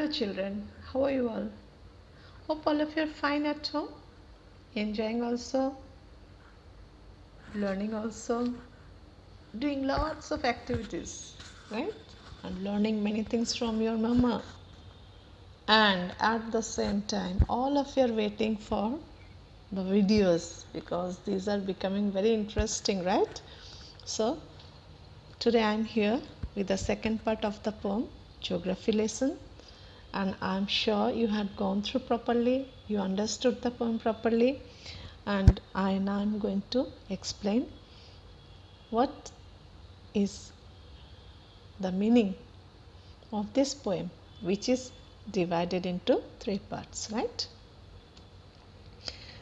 Hello children, how are you all? Hope all of you are fine at home, enjoying also, learning also, doing lots of activities, right? And learning many things from your mama. And at the same time, all of you are waiting for the videos because these are becoming very interesting, right? So, today I am here with the second part of the poem, Geography lesson. And I'm sure you had gone through properly, you understood the poem properly, and I now am going to explain what is the meaning of this poem, which is divided into three parts, right?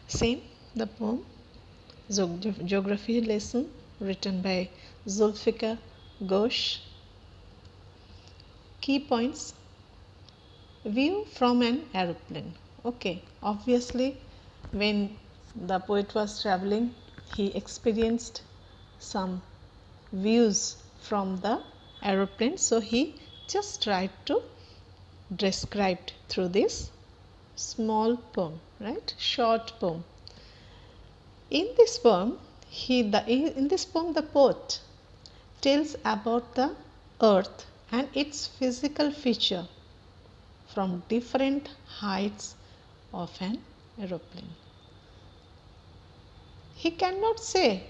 Same, the poem Geography lesson written by Zulfikar Ghosh. Key points: view from an aeroplane. Okay, obviously, when the poet was traveling, he experienced some views from the aeroplane, so he just tried to describe through this small poem, right? Short poem. In this poem, the poet tells about the earth and its physical feature from different heights of an aeroplane. He cannot say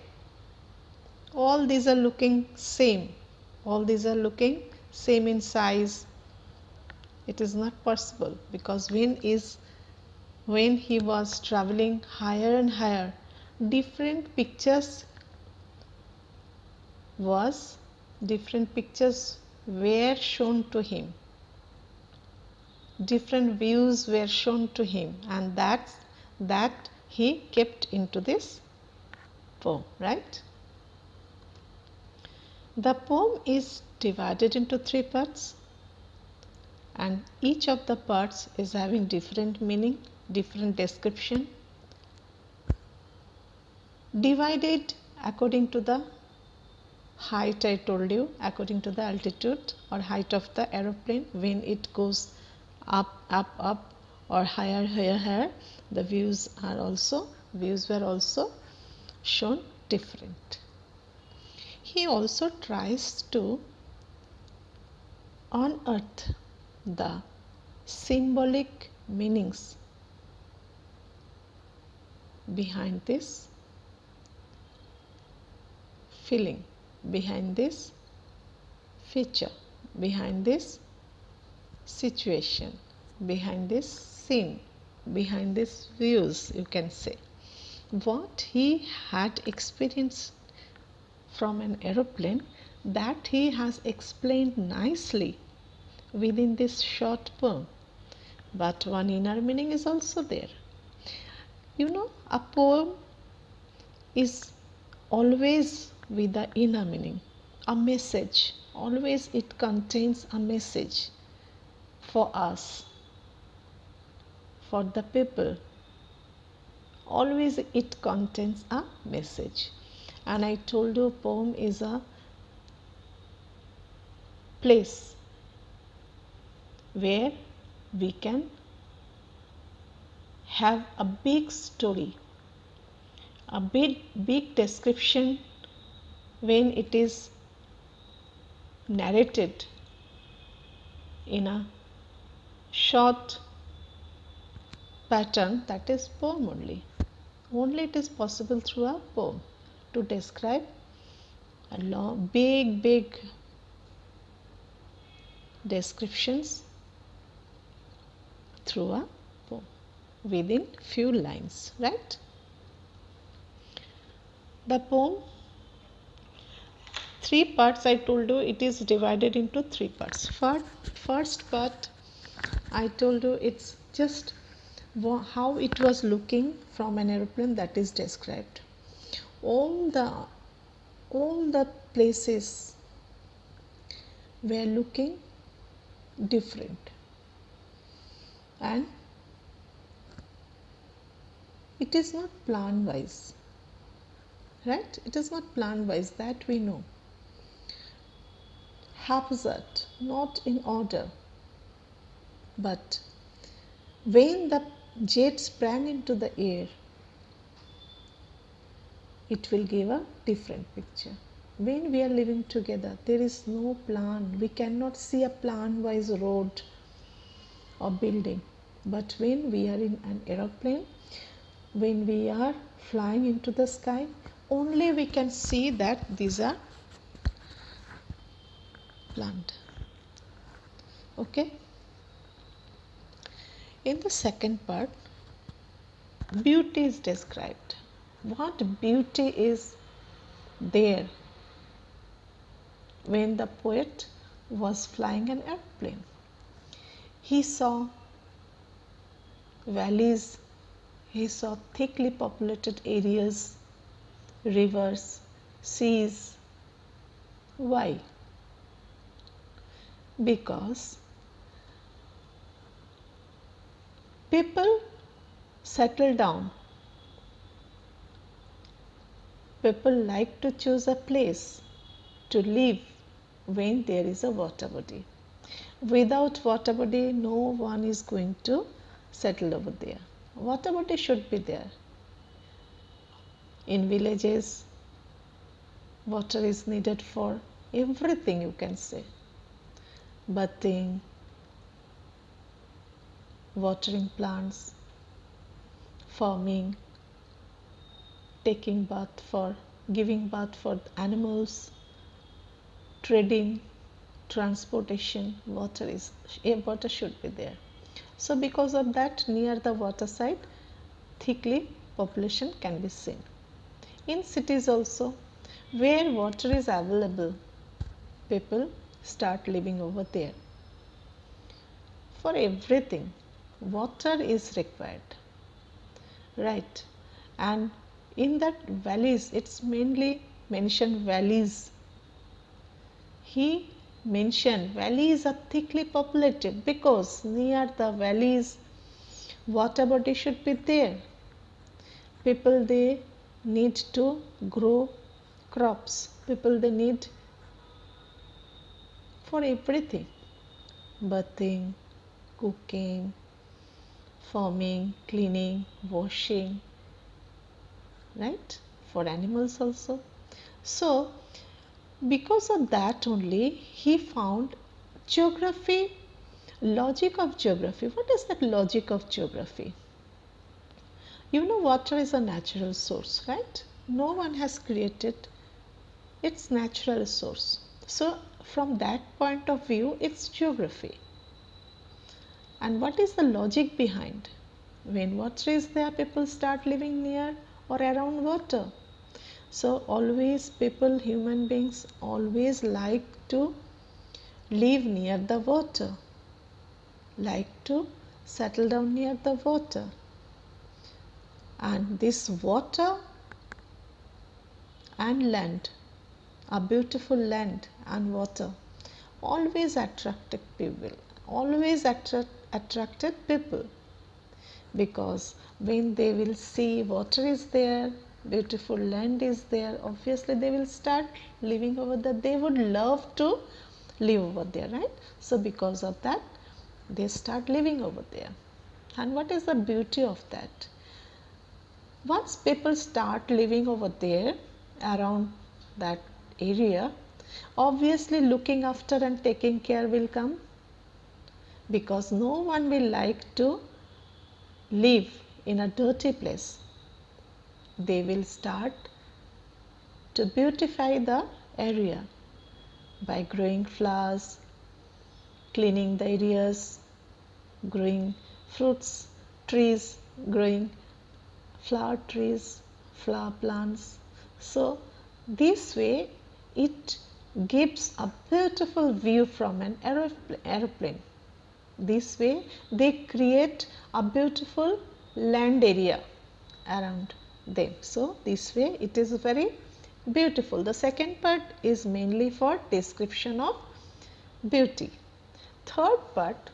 all these are looking same, all these are looking same in size. It is not possible because when he was traveling higher and higher, different pictures were shown to him, different views were shown to him, and that he kept into this poem, right? The poem is divided into three parts, and each of the parts is having different meaning, different description, divided according to the height. I told you, according to the altitude or height of the aeroplane, when it goes up or higher, the views were also shown different. He also tries to unearth the symbolic meanings behind this feeling, behind this feature, behind this situation, behind this scene, behind these views, you can say. What he had experienced from an aeroplane, that he has explained nicely within this short poem. But one inner meaning is also there. You know, a poem is always with the inner meaning, a message. Always it contains a message for us, for the people. Always it contains a message. And I told you, poem is a place where we can have a big story, a big description when it is narrated in a short pattern, that is poem only. Only it is possible through a poem to describe a long, big descriptions through a poem within few lines, right? The poem, three parts. I told you it is divided into three parts. First part, I told you it's just how it was looking from an aeroplane, that is described. All the places were looking different, and it is not plan wise, right? It is not plan wise, that we know. Haphazard, not in order. But when the jet sprang into the air, it will give a different picture. When we are living together, there is no plan. We cannot see a plan-wise road or building. But when we are in an aeroplane, when we are flying into the sky, only we can see that these are planned. Okay. In the second part, beauty is described. What beauty is there when the poet was flying an airplane? He saw valleys, he saw thickly populated areas, rivers, seas. Why? Because people settle down. People like to choose a place to live when there is a water body. Without water body, no one is going to settle over there. Water body should be there. In villages, water is needed for everything, you can say. Bathing, watering plants, farming, taking bath for giving bath for animals, trading, transportation. Water should be there. So because of that, near the water side, thickly population can be seen. In cities also, where water is available, people start living over there. For everything, water is required, right? And in that valleys, it's mainly mentioned valleys. He mentioned valleys are thickly populated because near the valleys, water body should be there. People, they need to grow crops. People, they need for everything: bathing, cooking, farming, cleaning, washing, right? For animals also. So because of that only, he found geography, logic of geography. What is that logic of geography? You know, water is a natural source, right? No one has created its natural source. So from that point of view, it's geography. And what is the logic behind? When water is there, people start living near or around water. So always people, human beings always like to live near the water, like to settle down near the water. And this water and land, a beautiful land and water, always attracted people, always attracted people, because when they will see water is there, beautiful land is there, obviously they will start living over there. They would love to live over there, right? So because of that, they start living over there. And what is the beauty of that? Once people start living over there around that area, obviously looking after and taking care will come, because no one will like to live in a dirty place. They will start to beautify the area by growing flowers, cleaning the areas, growing fruits, trees, growing flower trees, flower plants. So this way it gives a beautiful view from an aeroplane. This way they create a beautiful land area around them. So this way it is very beautiful. The second part is mainly for description of beauty. Third part,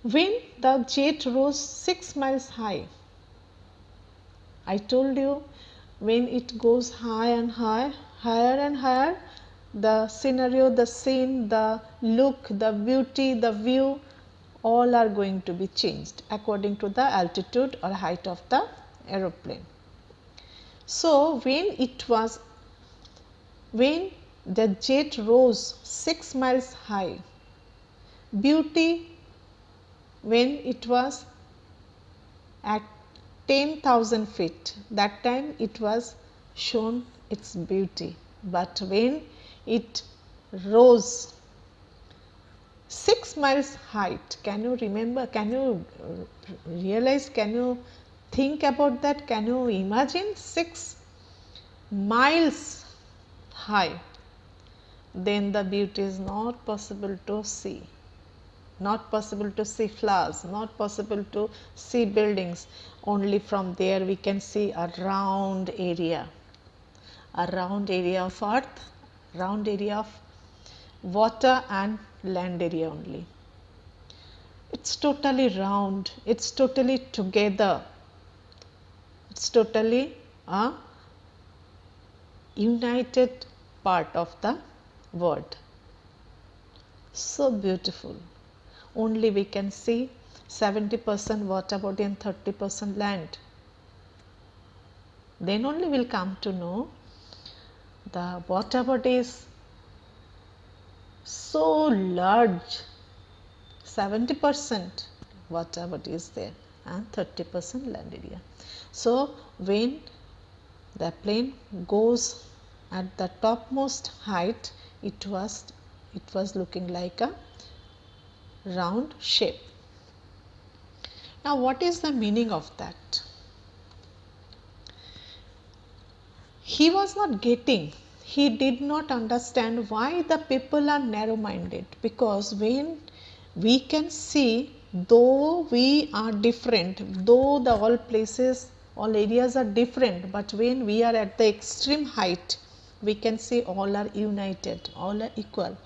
when the jet rose 6 miles high, I told you when it goes high and high, higher and higher, the scenario, the scene, the look, the beauty, the view, all are going to be changed according to the altitude or height of the aeroplane. So, when the jet rose 6 miles high, beauty when it was at 10,000 feet, that time it was shown its beauty, but when it rose 6 miles height, can you remember, can you realize, can you think about that, can you imagine 6 miles high, then the beauty is not possible to see, not possible to see flowers, not possible to see buildings, only from there we can see a round area of earth, round area of water and land area only. It's totally round, it's totally together, it's totally a united part of the world. So beautiful. Only we can see 70% water body and 30% land. Then only we will come to know the water body is so large, 70% water body is there and 30% land area. So, when the plane goes at the topmost height, it was looking like a round shape. Now, what is the meaning of that? He was not getting, he did not understand why the people are narrow minded, because when we can see, though we are different, though the all places, all areas are different, but when we are at the extreme height, we can see all are united, all are equal.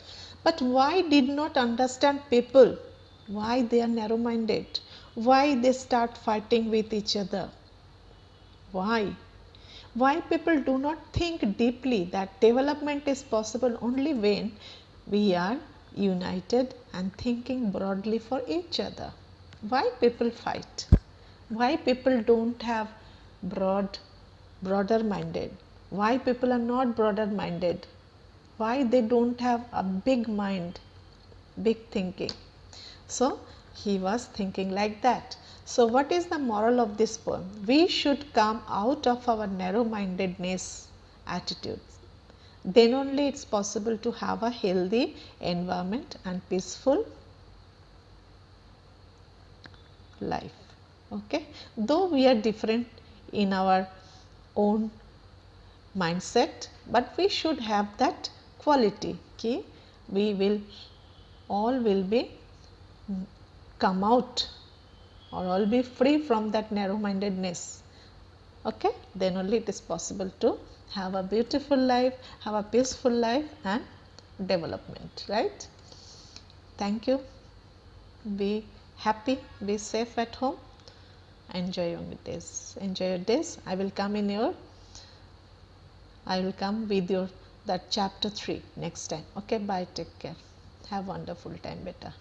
But why did not understand people, why they are narrow minded, why they start fighting with each other, why? Why people do not think deeply that development is possible only when we are united and thinking broadly for each other. Why people fight? Why people don't have broader minded? Why people are not broader minded? Why they don't have a big mind, big thinking? So, he was thinking like that. So, what is the moral of this poem? We should come out of our narrow mindedness attitudes. Then only it is possible to have a healthy environment and peaceful life. Okay? Though we are different in our own mindset, but we should have that quality ki we will all will be come out or all be free from that narrow mindedness. Okay? Then only it is possible to have a beautiful life, have a peaceful life and development, right? Thank you. Be happy, be safe at home, enjoy your days. Enjoy your days. I will come with your that chapter 3 next time. Okay, bye, take care. Have wonderful time, beta.